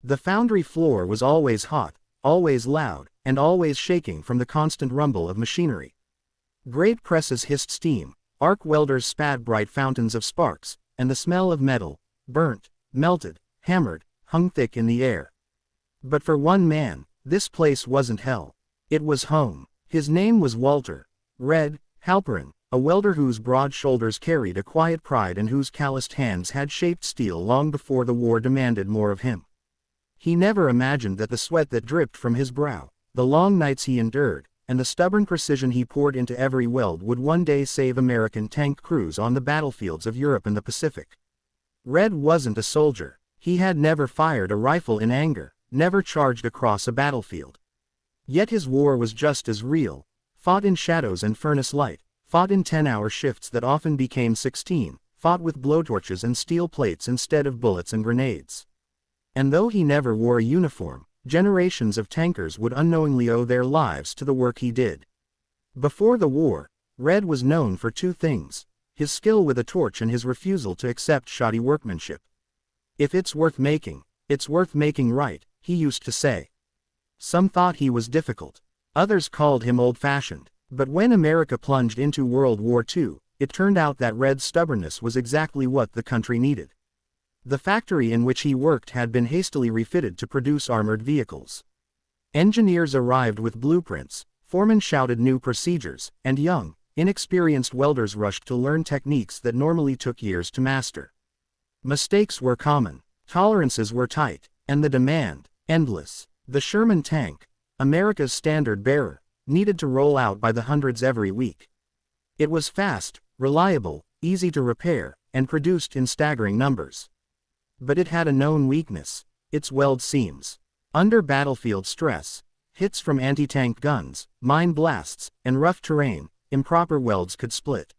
The foundry floor was always hot, always loud, and always shaking from the constant rumble of machinery. Great presses hissed steam, arc welders spat bright fountains of sparks, and the smell of metal, burnt, melted, hammered, hung thick in the air. But for one man, this place wasn't hell. It was home. His name was Walter Red Halperin, a welder whose broad shoulders carried a quiet pride and whose calloused hands had shaped steel long before the war demanded more of him. He never imagined that the sweat that dripped from his brow, the long nights he endured, and the stubborn precision he poured into every weld would one day save American tank crews on the battlefields of Europe and the Pacific. Red wasn't a soldier. He had never fired a rifle in anger, never charged across a battlefield. Yet his war was just as real, fought in shadows and furnace light, fought in 10-hour shifts that often became 16, fought with blowtorches and steel plates instead of bullets and grenades. And though he never wore a uniform, generations of tankers would unknowingly owe their lives to the work he did. Before the war, Red was known for two things: his skill with a torch and his refusal to accept shoddy workmanship. "If it's worth making right," he used to say. Some thought he was difficult. Others called him old-fashioned. But when America plunged into World War II, it turned out that Red's stubbornness was exactly what the country needed. The factory in which he worked had been hastily refitted to produce armored vehicles. Engineers arrived with blueprints, foremen shouted new procedures, and young, inexperienced welders rushed to learn techniques that normally took years to master. Mistakes were common, tolerances were tight, and the demand, endless. The Sherman tank, America's standard bearer, needed to roll out by the hundreds every week. It was fast, reliable, easy to repair, and produced in staggering numbers. But it had a known weakness: its weld seams. Under battlefield stress, hits from anti-tank guns, mine blasts, and rough terrain, improper welds could split.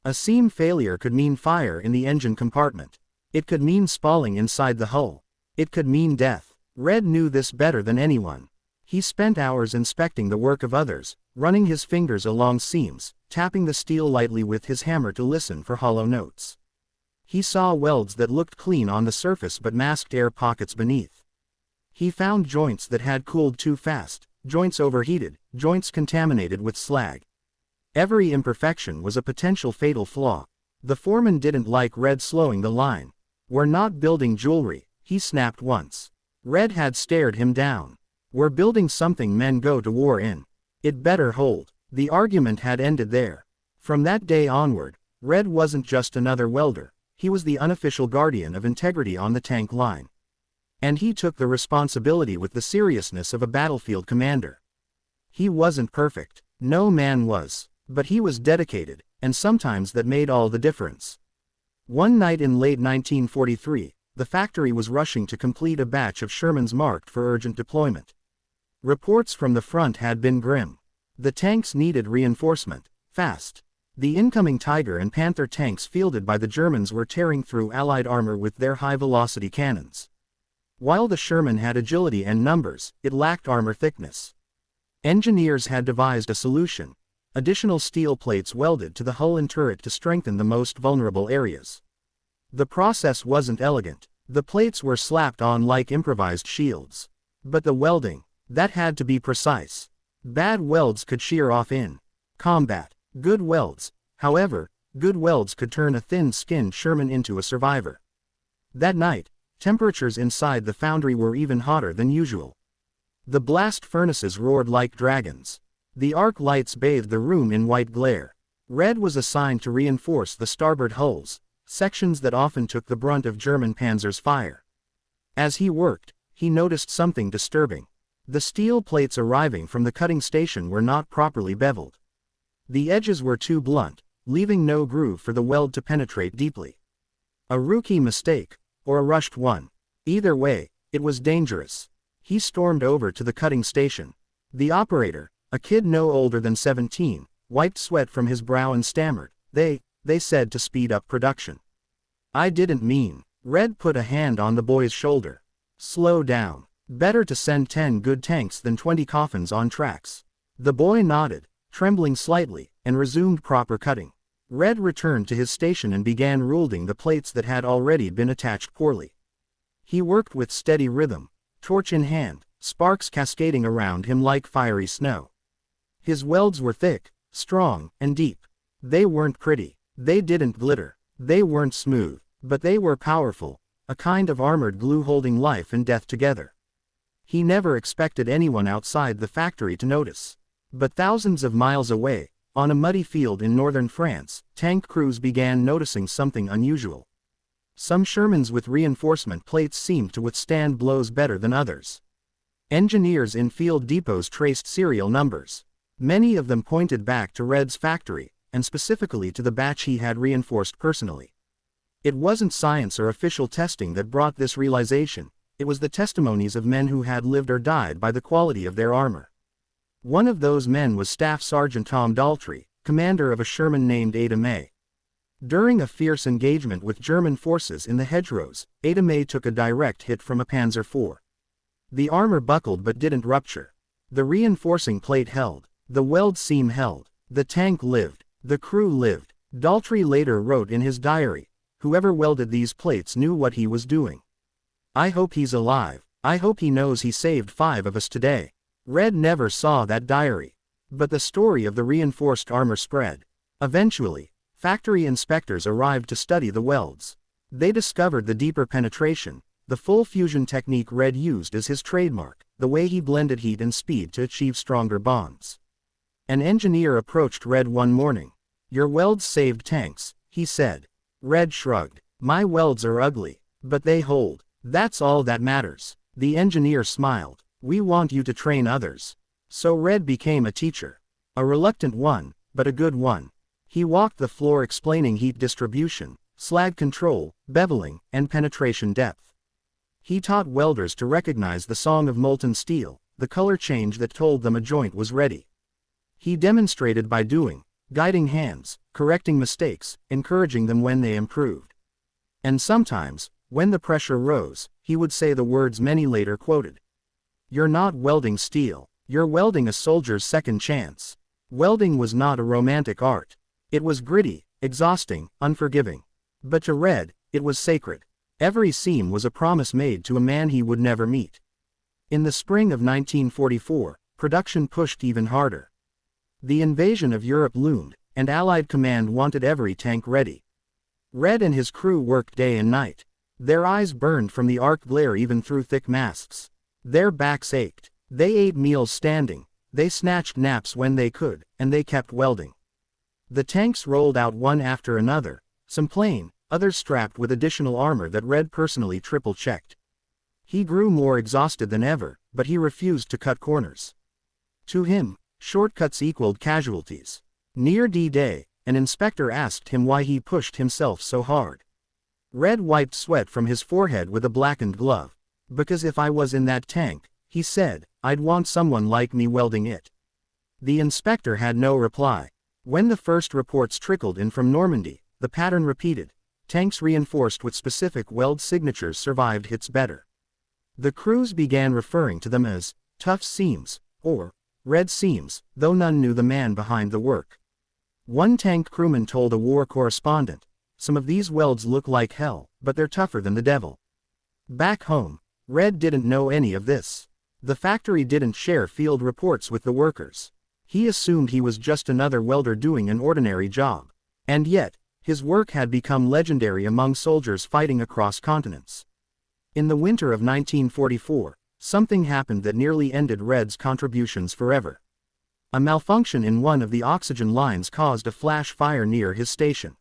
A seam failure could mean fire in the engine compartment. It could mean spalling inside the hull. It could mean death. Red knew this better than anyone. He spent hours inspecting the work of others, running his fingers along seams, tapping the steel lightly with his hammer to listen for hollow notes. He saw welds that looked clean on the surface but masked air pockets beneath. He found joints that had cooled too fast, joints overheated, joints contaminated with slag. Every imperfection was a potential fatal flaw. The foreman didn't like Red slowing the line. "We're not building jewelry," he snapped once. Red had stared him down. "We're building something men go to war in. It better hold." The argument had ended there. From that day onward, Red wasn't just another welder. He was the unofficial guardian of integrity on the tank line. And he took the responsibility with the seriousness of a battlefield commander. He wasn't perfect. No man was. But he was dedicated, and sometimes that made all the difference. One night in late 1943, the factory was rushing to complete a batch of Shermans marked for urgent deployment. Reports from the front had been grim. The tanks needed reinforcement, fast. The incoming Tiger and Panther tanks fielded by the Germans were tearing through Allied armor with their high-velocity cannons. While the Sherman had agility and numbers, it lacked armor thickness. Engineers had devised a solution: additional steel plates welded to the hull and turret to strengthen the most vulnerable areas. The process wasn't elegant. The plates were slapped on like improvised shields. But the welding, that had to be precise. Bad welds could shear off in combat. Good welds, however, good welds could turn a thin-skinned Sherman into a survivor. That night, temperatures inside the foundry were even hotter than usual. The blast furnaces roared like dragons. The arc lights bathed the room in white glare. Red was assigned to reinforce the starboard hulls, sections that often took the brunt of German panzers' fire. As he worked, he noticed something disturbing. The steel plates arriving from the cutting station were not properly beveled. The edges were too blunt, leaving no groove for the weld to penetrate deeply. A rookie mistake, or a rushed one. Either way, it was dangerous. He stormed over to the cutting station. The operator, a kid no older than 17, wiped sweat from his brow and stammered, They said to speed up production." "I didn't mean." Red put a hand on the boy's shoulder. "Slow down. Better to send 10 good tanks than 20 coffins on tracks." The boy nodded, trembling slightly, and resumed proper cutting. Red returned to his station and began ruling the plates that had already been attached poorly. He worked with steady rhythm, torch in hand, sparks cascading around him like fiery snow. His welds were thick, strong, and deep. They weren't pretty. They didn't glitter. They weren't smooth. But they were powerful, a kind of armored glue holding life and death together. He never expected anyone outside the factory to notice. But thousands of miles away, on a muddy field in northern France, tank crews began noticing something unusual. Some Shermans with reinforcement plates seemed to withstand blows better than others. Engineers in field depots traced serial numbers. Many of them pointed back to Red's factory, and specifically to the batch he had reinforced personally. It wasn't science or official testing that brought this realization, it was the testimonies of men who had lived or died by the quality of their armor. One of those men was Staff Sergeant Tom Daltrey, commander of a Sherman named Ada May. During a fierce engagement with German forces in the hedgerows, Ada May took a direct hit from a Panzer IV. The armor buckled but didn't rupture. The reinforcing plate held. The weld seam held. The tank lived. The crew lived. Daltrey later wrote in his diary, "Whoever welded these plates knew what he was doing. I hope he's alive. I hope he knows he saved 5 of us today." Red never saw that diary. But the story of the reinforced armor spread. Eventually, factory inspectors arrived to study the welds. They discovered the deeper penetration, the full fusion technique Red used as his trademark, the way he blended heat and speed to achieve stronger bonds. An engineer approached Red one morning. "Your welds saved tanks," he said. Red shrugged. "My welds are ugly, but they hold. That's all that matters." The engineer smiled. "We want you to train others." So Red became a teacher. A reluctant one, but a good one. He walked the floor explaining heat distribution, slag control, beveling, and penetration depth. He taught welders to recognize the song of molten steel, the color change that told them a joint was ready. He demonstrated by doing, guiding hands, correcting mistakes, encouraging them when they improved. And sometimes, when the pressure rose, he would say the words many later quoted. "You're not welding steel, you're welding a soldier's second chance." Welding was not a romantic art. It was gritty, exhausting, unforgiving. But to Red, it was sacred. Every seam was a promise made to a man he would never meet. In the spring of 1944, production pushed even harder. The invasion of Europe loomed, and Allied command wanted every tank ready. Red and his crew worked day and night. Their eyes burned from the arc glare even through thick masks. Their backs ached. They ate meals standing. They snatched naps when they could, and they kept welding. The tanks rolled out one after another, some plain, others strapped with additional armor that Red personally triple-checked. He grew more exhausted than ever, but he refused to cut corners. To him, shortcuts equaled casualties. Near D-Day, an inspector asked him why he pushed himself so hard. Red wiped sweat from his forehead with a blackened glove. "Because if I was in that tank," he said, "I'd want someone like me welding it." The inspector had no reply. When the first reports trickled in from Normandy, the pattern repeated. Tanks reinforced with specific weld signatures survived hits better. The crews began referring to them as tough seams, or red seams, though none knew the man behind the work. One tank crewman told a war correspondent, "Some of these welds look like hell, but they're tougher than the devil." Back home, Red didn't know any of this. The factory didn't share field reports with the workers. He assumed he was just another welder doing an ordinary job. And yet, his work had become legendary among soldiers fighting across continents. In the winter of 1944, something happened that nearly ended Red's contributions forever. A malfunction in one of the oxygen lines caused a flash fire near his station.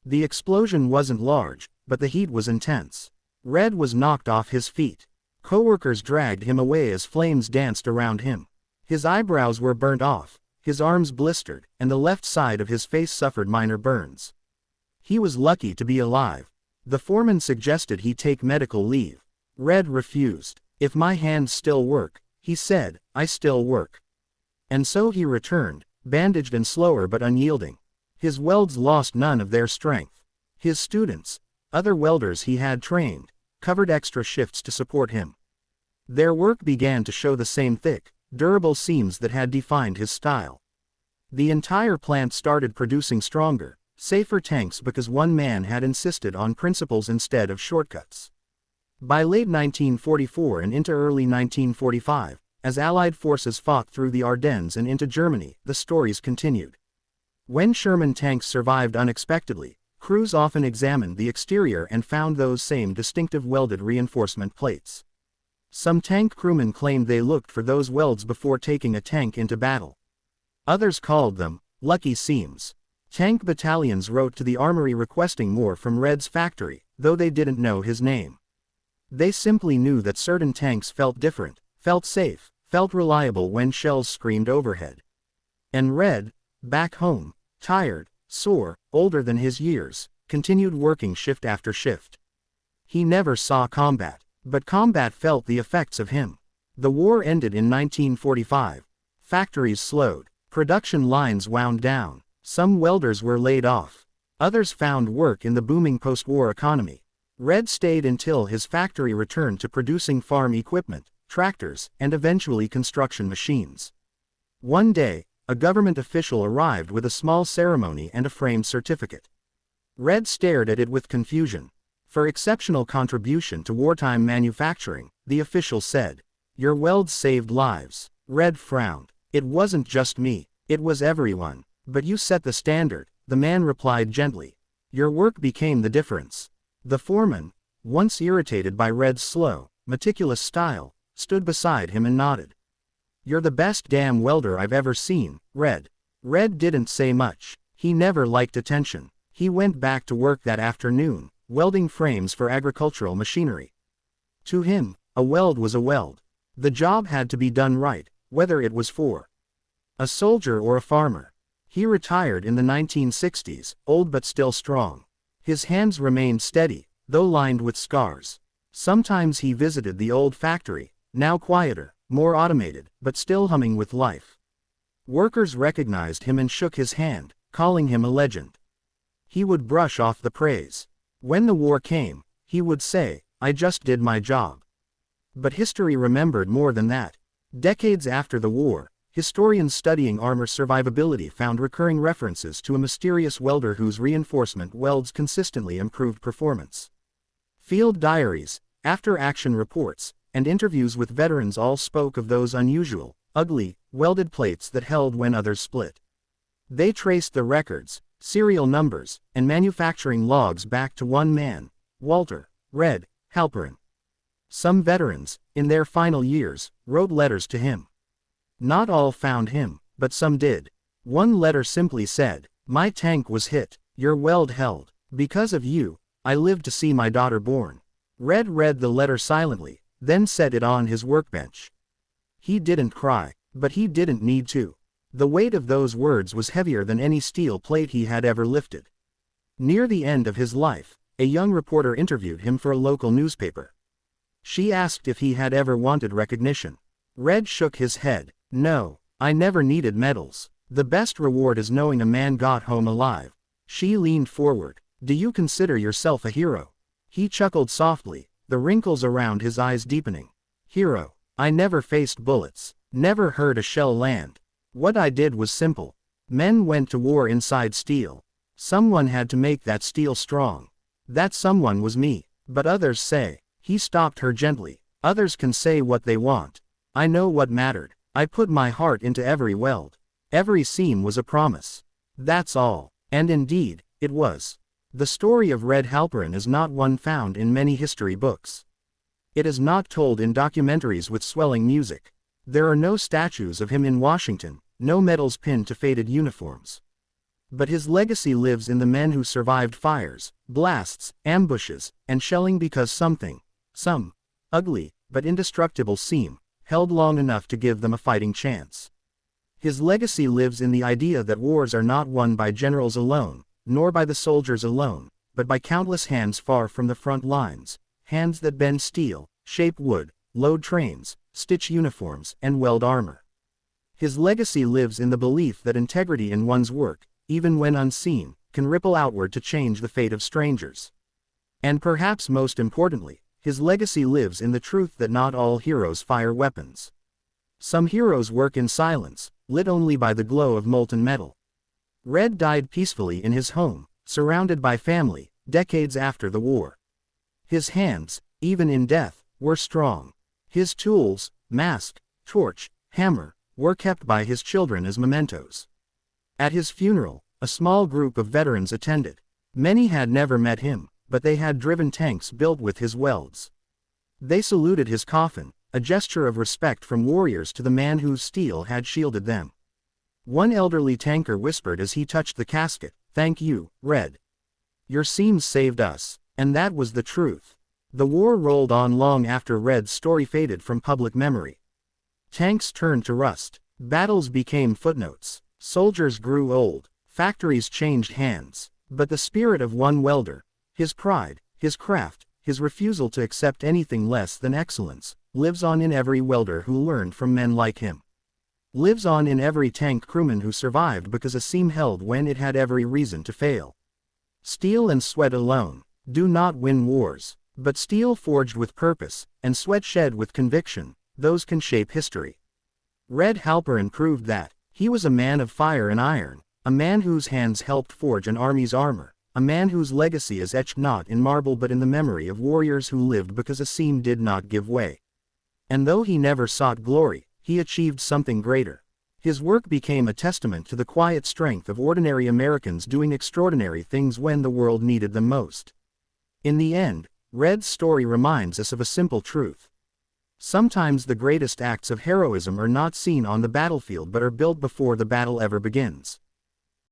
The explosion wasn't large, but the heat was intense. Red was knocked off his feet. Coworkers dragged him away as flames danced around him. His eyebrows were burnt off, his arms blistered, and the left side of his face suffered minor burns. He was lucky to be alive. The foreman suggested he take medical leave. Red refused. "If my hands still work," he said, "I still work." And so he returned, bandaged and slower but unyielding. His welds lost none of their strength. His students, other welders he had trained, covered extra shifts to support him. Their work began to show the same thick, durable seams that had defined his style. The entire plant started producing stronger, safer tanks because one man had insisted on principles instead of shortcuts. By late 1944 and into early 1945, as Allied forces fought through the Ardennes and into Germany, the stories continued. When Sherman tanks survived unexpectedly, crews often examined the exterior and found those same distinctive welded reinforcement plates. Some tank crewmen claimed they looked for those welds before taking a tank into battle. Others called them lucky seams. Tank battalions wrote to the armory requesting more from Red's factory, though they didn't know his name. They simply knew that certain tanks felt different, felt safe, felt reliable when shells screamed overhead. And Red, back home, tired, sore, older than his years, continued working shift after shift. He never saw combat, but combat felt the effects of him. The war ended in 1945. Factories slowed, production lines wound down, some welders were laid off. Others found work in the booming post-war economy. Red stayed until his factory returned to producing farm equipment, tractors, and eventually construction machines. One day, a government official arrived with a small ceremony and a framed certificate. Red stared at it with confusion. For exceptional contribution to wartime manufacturing, the official said, "Your welds saved lives." Red frowned. "It wasn't just me, it was everyone. But you set the standard," the man replied gently. "Your work became the difference." The foreman, once irritated by Red's slow, meticulous style, stood beside him and nodded. "You're the best damn welder I've ever seen, Red." Red didn't say much. He never liked attention. He went back to work that afternoon, welding frames for agricultural machinery. To him, a weld was a weld. The job had to be done right, whether it was for a soldier or a farmer. He retired in the 1960s, old but still strong. His hands remained steady, though lined with scars. Sometimes he visited the old factory, now quieter, more automated, but still humming with life. Workers recognized him and shook his hand, calling him a legend. He would brush off the praise. When the war came, he would say, "I just did my job." But history remembered more than that. Decades after the war, historians studying armor survivability found recurring references to a mysterious welder whose reinforcement welds consistently improved performance. Field diaries, after-action reports, and interviews with veterans all spoke of those unusual, ugly, welded plates that held when others split. They traced the records, serial numbers, and manufacturing logs back to one man, Walter "Red" Halperin. Some veterans, in their final years, wrote letters to him. Not all found him, but some did. One letter simply said, "My tank was hit, your weld held. Because of you, I lived to see my daughter born." Red read the letter silently, then set it on his workbench. He didn't cry, but he didn't need to. The weight of those words was heavier than any steel plate he had ever lifted. Near the end of his life, a young reporter interviewed him for a local newspaper. She asked if he had ever wanted recognition. Red shook his head. "No, I never needed medals. The best reward is knowing a man got home alive." She leaned forward. "Do you consider yourself a hero?" He chuckled softly, the wrinkles around his eyes deepening. "Hero? I never faced bullets, never heard a shell land. What I did was simple. Men went to war inside steel. Someone had to make that steel strong. That someone was me. But others say," he stopped her gently, "others can say what they want. I know what mattered. I put my heart into every weld. Every seam was a promise. That's all." And indeed, it was. The story of Red Halperin is not one found in many history books. It is not told in documentaries with swelling music. There are no statues of him in Washington, no medals pinned to faded uniforms. But his legacy lives in the men who survived fires, blasts, ambushes, and shelling because some ugly, but indestructible seam, held long enough to give them a fighting chance. His legacy lives in the idea that wars are not won by generals alone, nor by the soldiers alone, but by countless hands far from the front lines, hands that bend steel, shape wood, load trains, stitch uniforms, and weld armor. His legacy lives in the belief that integrity in one's work, even when unseen, can ripple outward to change the fate of strangers. And perhaps most importantly, his legacy lives in the truth that not all heroes fire weapons. Some heroes work in silence, lit only by the glow of molten metal. Red died peacefully in his home, surrounded by family, decades after the war. His hands, even in death, were strong. His tools, mask, torch, hammer, were kept by his children as mementos. At his funeral, a small group of veterans attended. Many had never met him, but they had driven tanks built with his welds. They saluted his coffin, a gesture of respect from warriors to the man whose steel had shielded them. One elderly tanker whispered as he touched the casket, "Thank you, Red. Your seams saved us." And that was the truth. The war rolled on long after Red's story faded from public memory. Tanks turned to rust. Battles became footnotes. Soldiers grew old. Factories changed hands. But the spirit of one welder, his pride, his craft, his refusal to accept anything less than excellence, lives on in every welder who learned from men like him. Lives on in every tank crewman who survived because a seam held when it had every reason to fail. Steel and sweat alone do not win wars, but steel forged with purpose, and sweat shed with conviction, those can shape history. Red Halperin proved that. He was a man of fire and iron, a man whose hands helped forge an army's armor, a man whose legacy is etched not in marble but in the memory of warriors who lived because a seam did not give way. And though he never sought glory, he achieved something greater. His work became a testament to the quiet strength of ordinary Americans doing extraordinary things when the world needed them most. In the end, Red's story reminds us of a simple truth. Sometimes the greatest acts of heroism are not seen on the battlefield but are built before the battle ever begins.